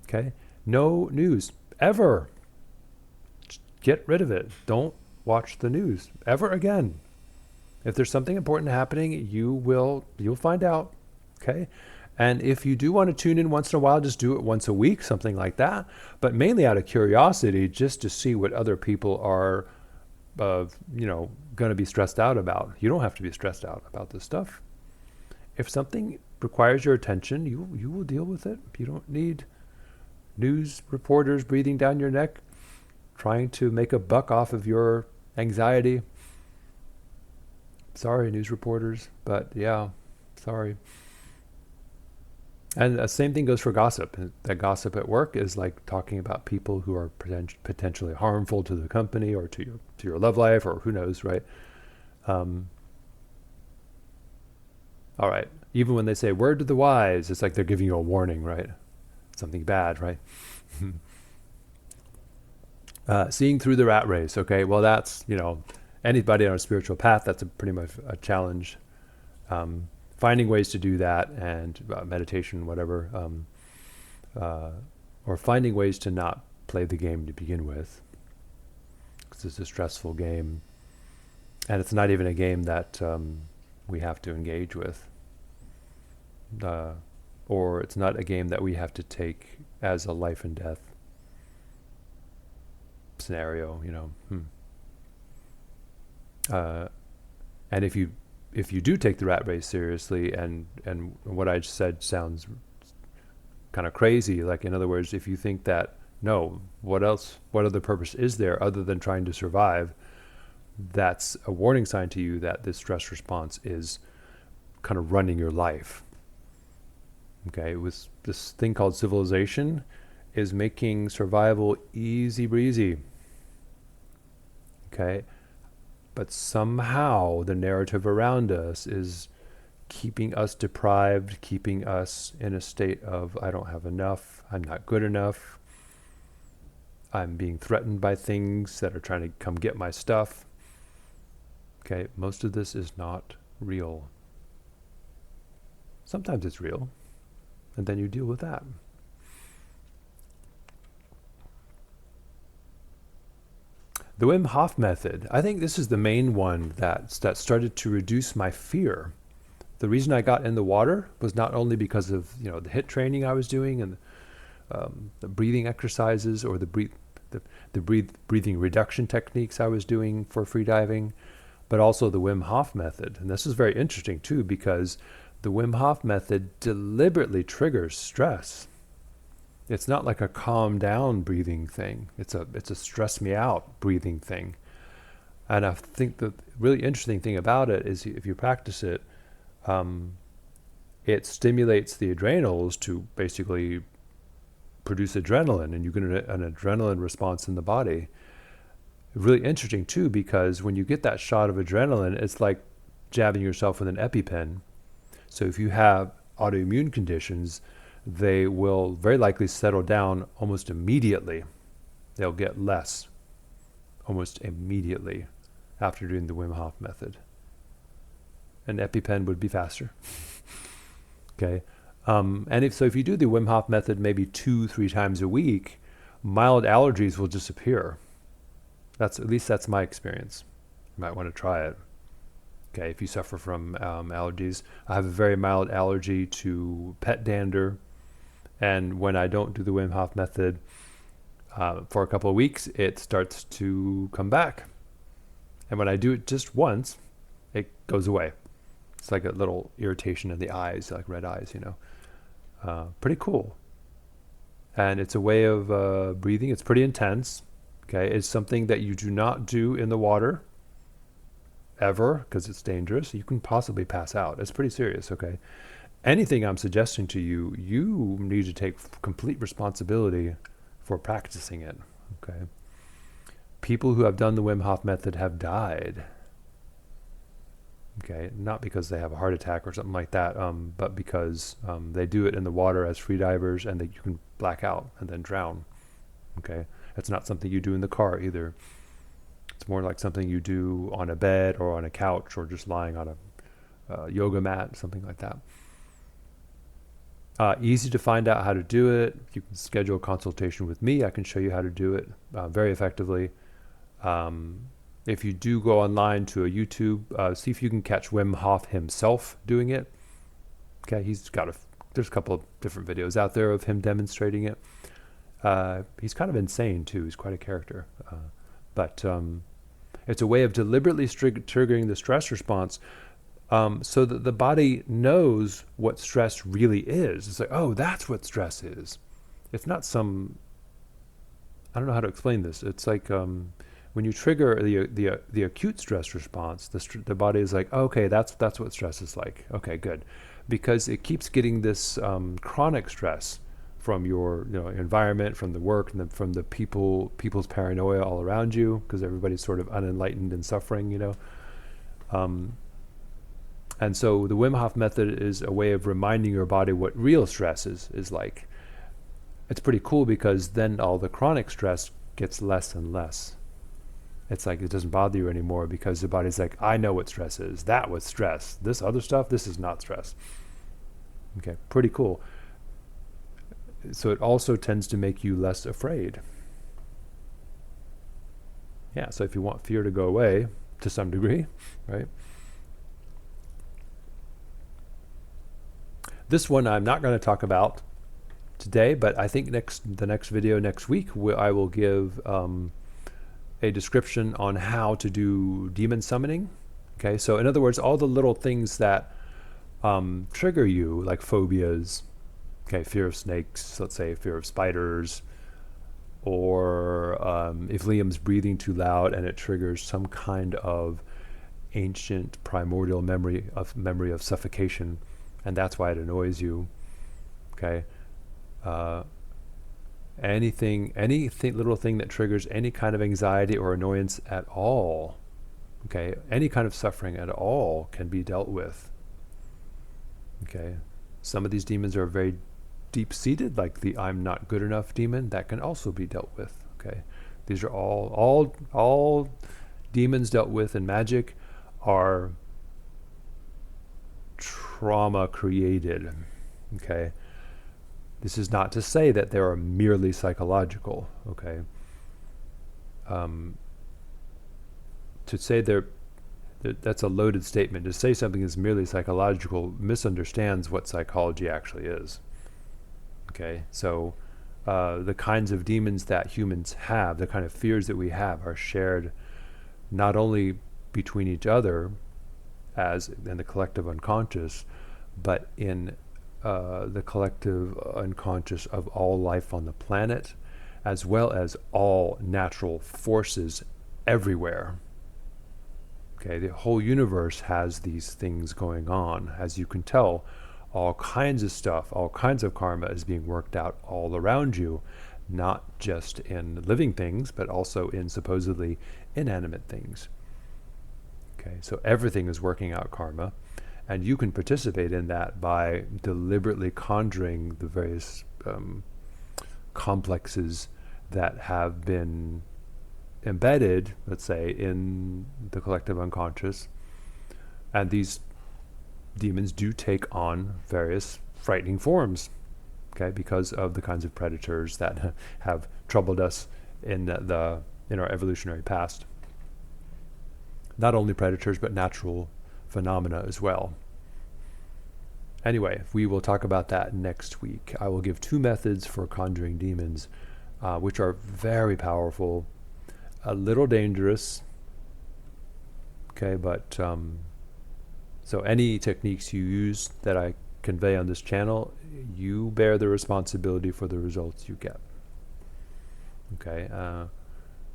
Okay, no news ever. Just get rid of it. Don't watch the news ever again. If there's something important happening, you'll find out. Okay. And if you do want to tune in once in a while, just do it once a week, something like that. But mainly out of curiosity, just to see what other people are, going to be stressed out about. You don't have to be stressed out about this stuff. If something requires your attention, you will deal with it. You don't need news reporters breathing down your neck, trying to make a buck off of your anxiety. Sorry, news reporters, but yeah, sorry. And the same thing goes for gossip. That gossip at work is like talking about people who are potentially harmful to the company or to your love life, or who knows, right? All right. Even when they say word to the wise, it's like they're giving you a warning, right? Something bad, right? Seeing through the rat race. Okay. Well, that's, anybody on a spiritual path, that's pretty much a challenge. Finding ways to do that, and meditation, whatever, or finding ways to not play the game to begin with, because it's a stressful game, and it's not even a game that we have to engage with, or it's not a game that we have to take as a life and death scenario, and if you do take the rat race seriously, and what I just said sounds kind of crazy, like, in other words, if you think that, no, what other purpose is there other than trying to survive, that's a warning sign to you that this stress response is kind of running your life. Okay, with this thing called civilization is making survival easy breezy. Okay. But somehow the narrative around us is keeping us deprived, keeping us in a state of, I don't have enough, I'm not good enough, I'm being threatened by things that are trying to come get my stuff. Okay, most of this is not real. Sometimes it's real, and then you deal with that. The Wim Hof method, I think this is the main one that started to reduce my fear. The reason I got in the water was not only because of the HIIT training I was doing and the breathing exercises or the breathing reduction techniques I was doing for freediving, but also the Wim Hof method. And this is very interesting too, because the Wim Hof method deliberately triggers stress. It's not like a calm down breathing thing. It's a stress me out breathing thing. And I think the really interesting thing about it is if you practice it, it stimulates the adrenals to basically produce adrenaline, and you get an adrenaline response in the body. Really interesting too, because when you get that shot of adrenaline, it's like jabbing yourself with an EpiPen. So if you have autoimmune conditions, they will very likely settle down almost immediately. They'll get less almost immediately after doing the Wim Hof method. An EpiPen would be faster. Okay. And if you do the Wim Hof method maybe 2-3 times a week, mild allergies will disappear. At least that's my experience. You might want to try it. Okay, if you suffer from allergies. I have a very mild allergy to pet dander, and when I don't do the Wim Hof method for a couple of weeks, it starts to come back. And when I do it just once, it goes away. It's like a little irritation in the eyes, like red eyes, pretty cool. And it's a way of breathing. It's pretty intense. Okay, it's something that you do not do in the water ever, because it's dangerous. You can possibly pass out. It's pretty serious. Okay, anything I'm suggesting to you, you need to take complete responsibility for practicing it. Okay, people who have done the Wim Hof method have died. Okay, not because they have a heart attack or something like that, but because they do it in the water as freedivers, and you can black out and then drown. Okay, it's not something you do in the car either. It's more like something you do on a bed or on a couch or just lying on a yoga mat, something like that. Easy to find out how to do it. You can schedule a consultation with me. I can show you how to do it very effectively. If you do go online to a YouTube, see if you can catch Wim Hof himself doing it. Okay, there's a couple of different videos out there of him demonstrating it. He's kind of insane too. He's quite a character. But it's a way of deliberately triggering the stress response, so that the body knows what stress really is. It's like, oh, that's what stress is. It's not I don't know how to explain this. It's like when you trigger the acute stress response, the body is like, oh, okay, that's what stress is like. Okay, good, because it keeps getting this chronic stress from your environment, from the work, and from the people's paranoia all around you, because everybody's sort of unenlightened and suffering, and so the Wim Hof method is a way of reminding your body what real stress is like. It's pretty cool, because then all the chronic stress gets less and less. It's like it doesn't bother you anymore, because the body's like, I know what stress is. That was stress. This other stuff, this is not stress. Okay, pretty cool. So it also tends to make you less afraid. Yeah, so if you want fear to go away to some degree, right? This one I'm not going to talk about today, but I think the next video next week, I will give a description on how to do demon summoning. Okay, so in other words, all the little things that trigger you, like phobias, okay, fear of snakes, let's say fear of spiders, or if Liam's breathing too loud and it triggers some kind of ancient primordial memory of suffocation, and that's why it annoys you. Okay, anything, little thing that triggers any kind of anxiety or annoyance at all, okay, any kind of suffering at all can be dealt with. Okay, some of these demons are very deep-seated, like the I'm not good enough demon. That can also be dealt with. Okay, these are all demons dealt with in magic are trauma created. Okay, this is not to say that they are merely psychological. Okay, to say that's a loaded statement. To say something is merely psychological misunderstands what psychology actually is. Okay, so the kinds of demons that humans have, the kind of fears that we have, are shared not only between each other as in the collective unconscious, but in the collective unconscious of all life on the planet, as well as all natural forces everywhere. Okay, the whole universe has these things going on. As you can tell, all kinds of stuff, all kinds of karma is being worked out all around you, not just in living things, but also in supposedly inanimate things. Okay, so everything is working out karma, and you can participate in that by deliberately conjuring the various complexes that have been embedded, let's say, in the collective unconscious. And these demons do take on various frightening forms, okay, because of the kinds of predators that have troubled us in our evolutionary past. Not only predators, but natural phenomena as well. Anyway, we will talk about that next week. I will give 2 methods for conjuring demons, which are very powerful, a little dangerous, okay, but so any techniques you use that I convey on this channel, you bear the responsibility for the results you get. Okay,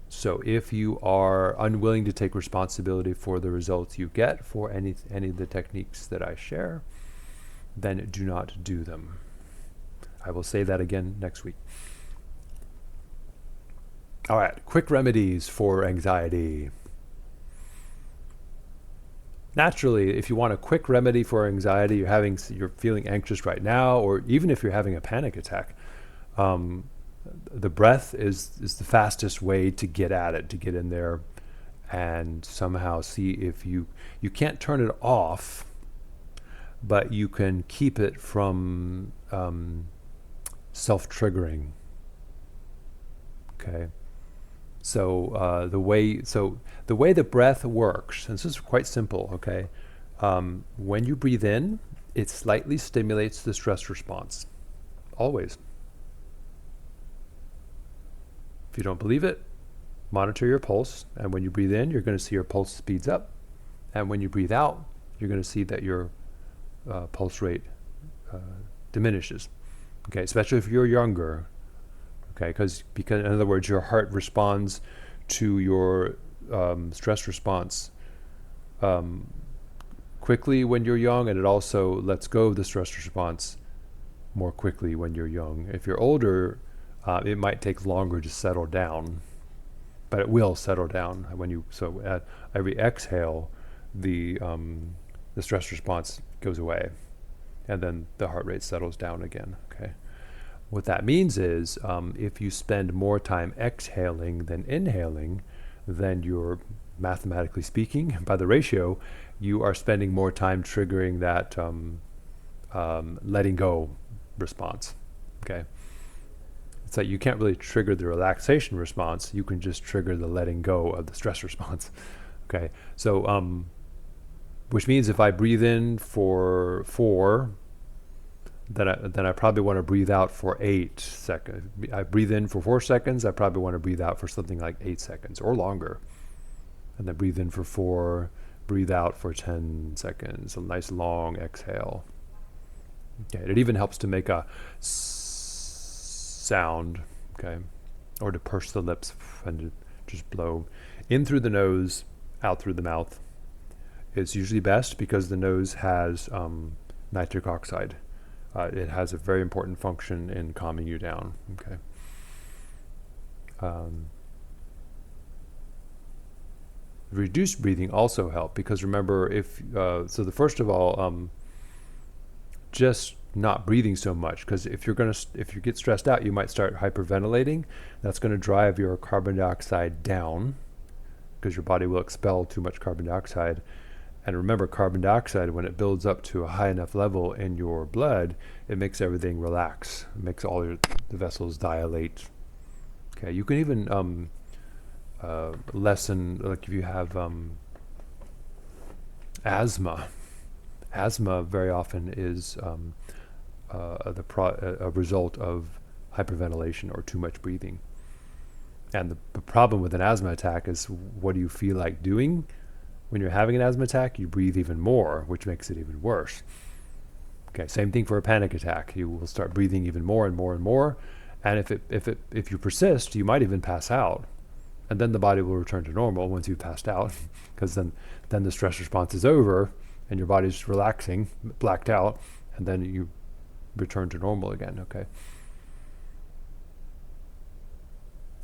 so if you are unwilling to take responsibility for the results you get for any of the techniques that I share, then do not do them. I will say that again next week. All right, quick remedies for anxiety. Naturally, if you want a quick remedy for anxiety, you're feeling anxious right now, or even if you're having a panic attack, the breath is the fastest way to get at it, to get in there and somehow see if you can't turn it off, but you can keep it from self-triggering. Okay. So the way the breath works, and this is quite simple, okay? When you breathe in, it slightly stimulates the stress response, always. If you don't believe it, monitor your pulse, and when you breathe in, you're going to see your pulse speeds up, and when you breathe out, you're going to see that your pulse rate diminishes. Okay, especially if you're younger. Okay, because in other words, your heart responds to your stress response quickly when you're young, and it also lets go of the stress response more quickly when you're young. If you're older, it might take longer to settle down, but it will settle down so at every exhale, the stress response goes away, and then the heart rate settles down again. Okay. What that means is if you spend more time exhaling than inhaling, then you're, mathematically speaking, by the ratio, you are spending more time triggering that letting go response. Okay. It's like you can't really trigger the relaxation response. You can just trigger the letting go of the stress response. Okay. So, which means if I breathe in for 4, then I probably want to breathe out for 8 seconds. I breathe in for 4 seconds. I probably want to breathe out for something like 8 seconds or longer. And then breathe in for 4, breathe out for 10 seconds. A nice long exhale. Okay. It even helps to make a sound, okay, or to purse the lips and to just blow in through the nose, out through the mouth. It's usually best because the nose has nitric oxide. It has a very important function in calming you down. Okay. Reduced breathing also help because remember, so the first of all, just not breathing so much, because if you get stressed out, you might start hyperventilating. That's going to drive your carbon dioxide down because your body will expel too much carbon dioxide. And remember, carbon dioxide, when it builds up to a high enough level in your blood, it makes everything relax. It makes all the vessels dilate. Okay, you can even lessen, like if you have asthma. Asthma very often is a result of hyperventilation or too much breathing. And the problem with an asthma attack is, what do you feel like doing? When you're having an asthma attack, you breathe even more, which makes it even worse. Okay, same thing for a panic attack. You will start breathing even more and more and more. And if you persist, you might even pass out. And then the body will return to normal once you've passed out, because then the stress response is over and your body's relaxing, blacked out, and then you return to normal again, okay?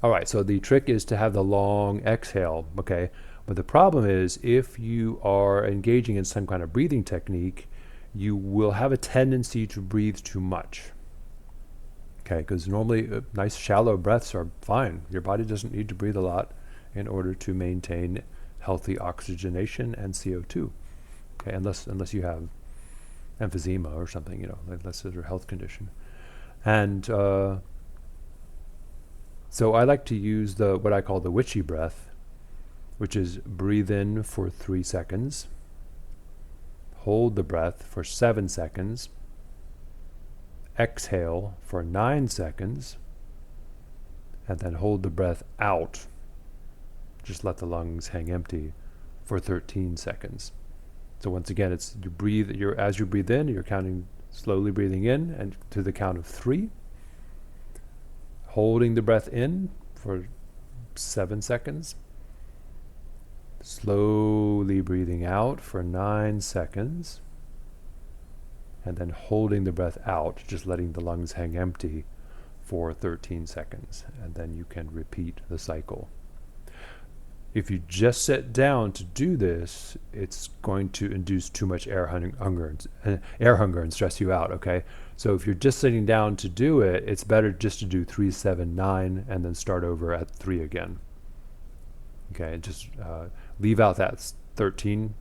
All right, so the trick is to have the long exhale, okay? But the problem is, if you are engaging in some kind of breathing technique, you will have a tendency to breathe too much. Okay, because normally nice shallow breaths are fine. Your body doesn't need to breathe a lot in order to maintain healthy oxygenation and CO2. Okay, unless you have emphysema or something, unless there's a health condition. And so I like to use what I call the witchy breath, which is breathe in for 3 seconds, hold the breath for 7 seconds, exhale for 9 seconds, and then hold the breath out. Just let the lungs hang empty for 13 seconds. So once again, as you breathe in, you're counting, slowly breathing in, and to the count of 3, holding the breath in for 7 seconds, slowly breathing out for 9 seconds, and then holding the breath out, just letting the lungs hang empty for 13 seconds. And then you can repeat the cycle. If you just sit down to do this, it's going to induce too much air hunger and stress you out, okay? So if you're just sitting down to do it, it's better just to do 3, 7, 9, and then start over at 3 again. Okay, and just leave out that 13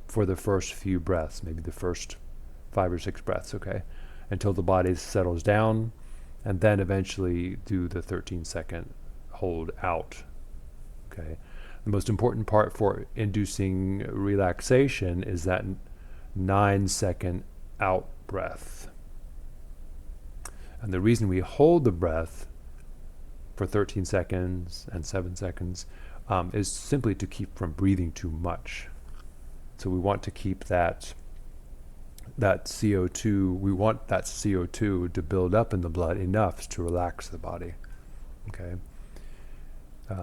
for the first few breaths, maybe the first 5 or 6 breaths, okay, until the body settles down, and then eventually do the 13-second hold out, okay. The most important part for inducing relaxation is that 9-second out breath. And the reason we hold the breath for 13 seconds and 7 seconds is simply to keep from breathing too much. So we want to keep that CO2, we want that CO2 to build up in the blood enough to relax the body, okay?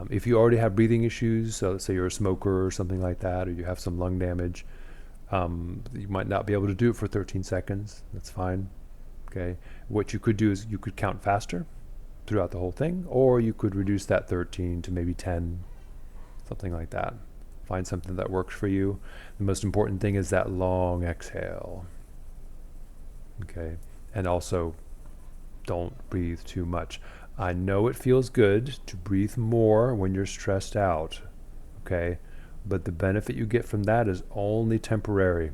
If you already have breathing issues, so let's say you're a smoker or something like that, or you have some lung damage, you might not be able to do it for 13 seconds. That's fine, okay? What you could do is you could count faster throughout the whole thing, or you could reduce that 13 to maybe 10, something like that. Find something that works for you. The most important thing is that long exhale, okay? And also, don't breathe too much. I know it feels good to breathe more when you're stressed out, okay? But the benefit you get from that is only temporary.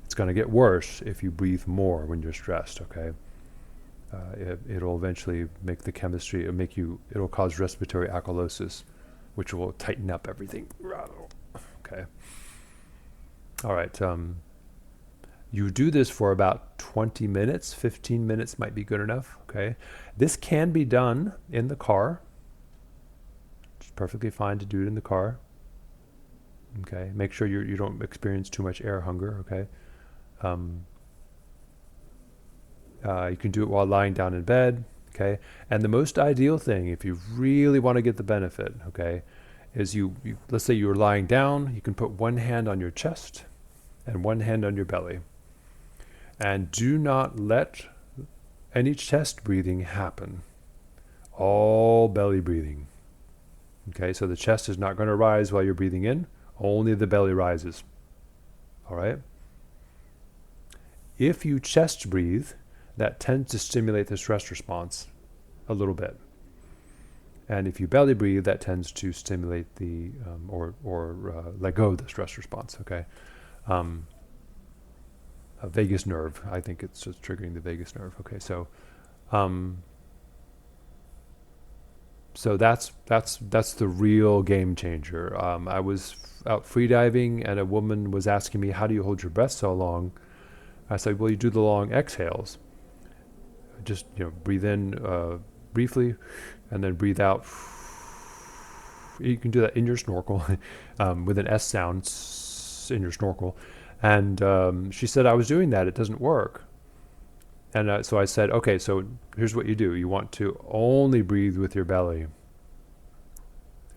It's going to get worse if you breathe more when you're stressed, okay? It'll eventually make the chemistry, it'll cause respiratory alkalosis, which will tighten up everything, okay? All right, you do this for about 20 minutes, 15 minutes might be good enough, okay? This can be done in the car. It's perfectly fine to do it in the car, okay? Make sure you don't experience too much air hunger, okay? You can do it while lying down in bed, okay? And the most ideal thing, if you really want to get the benefit, okay, is you let's say you're lying down, you can put one hand on your chest and one hand on your belly. And do not let any chest breathing happen. All belly breathing. Okay, so the chest is not going to rise while you're breathing in, only the belly rises. All right? If you chest breathe, that tends to stimulate the stress response a little bit. And if you belly breathe, that tends to stimulate the, or let go of the stress response, okay? A vagus nerve, I think it's just triggering the vagus nerve, okay? So that's the real game changer. I was out freediving and a woman was asking me, how do you hold your breath so long? I said, well, you do the long exhales. just breathe in briefly, and then breathe out. You can do that in your snorkel with an S sound in your snorkel. And she said, I was doing that. It doesn't work. And so I said, okay, so here's what you do. You want to only breathe with your belly.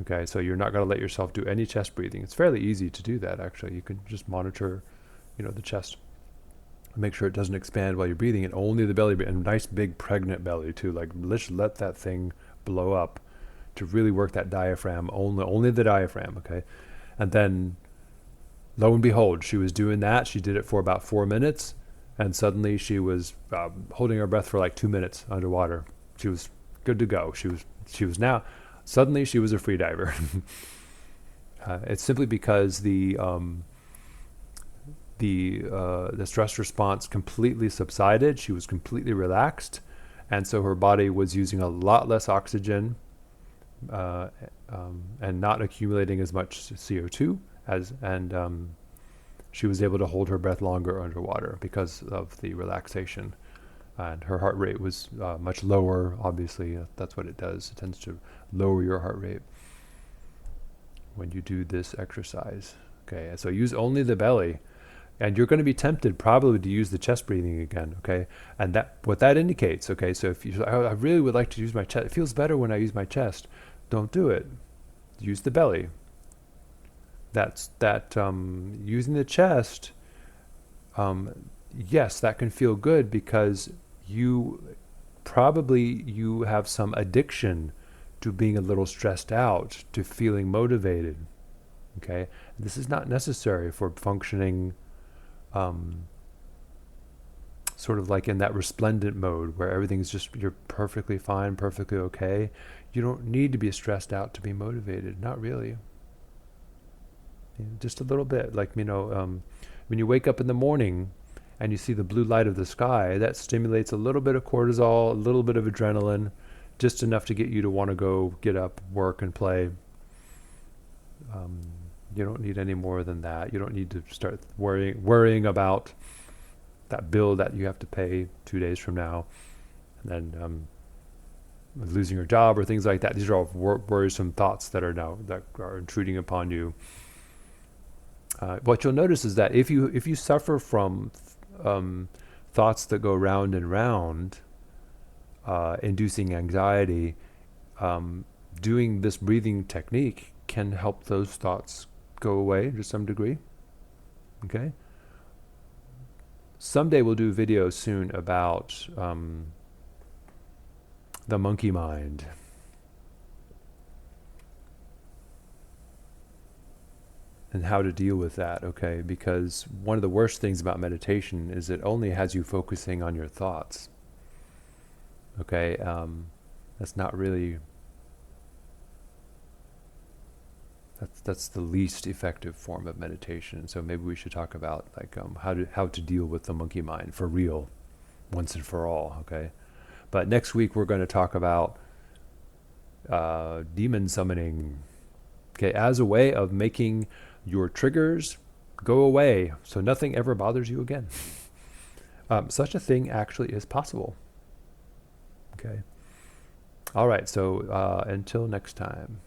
Okay, so you're not going to let yourself do any chest breathing. It's fairly easy to do that, actually. You can just monitor, the chest. Make sure it doesn't expand while you're breathing, and only the belly, and a nice big pregnant belly too. Like, let's let that thing blow up to really work that diaphragm, only the diaphragm, okay? And then, lo and behold, she was doing that. She did it for about 4 minutes, and suddenly she was holding her breath for like 2 minutes underwater. She was good to go. She was now, suddenly she was a free diver. It's simply because the stress response completely subsided. She was completely relaxed, and so her body was using a lot less oxygen and not accumulating as much CO2 and she was able to hold her breath longer underwater because of the relaxation. And her heart rate was much lower. Obviously, that's what it does. It tends to lower your heart rate when you do this exercise. Okay, so use only the belly. And you're going to be tempted probably to use the chest breathing again, okay? And what that indicates, okay, so if you, I really would like to use my chest, it feels better when I use my chest, don't do it. Use the belly. Using the chest, yes, that can feel good because you have some addiction to being a little stressed out, to feeling motivated, okay? This is not necessary for functioning sort of like in that resplendent mode where everything's just, you're perfectly fine, perfectly okay. You don't need to be stressed out to be motivated, not really. Just a little bit, like, when you wake up in the morning and you see the blue light of the sky, that stimulates a little bit of cortisol, a little bit of adrenaline, just enough to get you to want to go get up, work, and play. You don't need any more than that. You don't need to start worrying about that bill that you have to pay 2 days from now, and then losing your job or things like that. These are all worrisome thoughts that are intruding upon you. What you'll notice is that if you suffer from thoughts that go round and round, inducing anxiety, doing this breathing technique can help those thoughts go away to some degree. Okay. Someday we'll do a video soon about the monkey mind. And how to deal with that, okay? Because one of the worst things about meditation is it only has you focusing on your thoughts. Okay, that's not really. That's the least effective form of meditation. So maybe we should talk about like how to deal with the monkey mind for real, once and for all. Okay, but next week we're going to talk about demon summoning. Okay, as a way of making your triggers go away so nothing ever bothers you again. Such a thing actually is possible. Okay. All right, so until next time.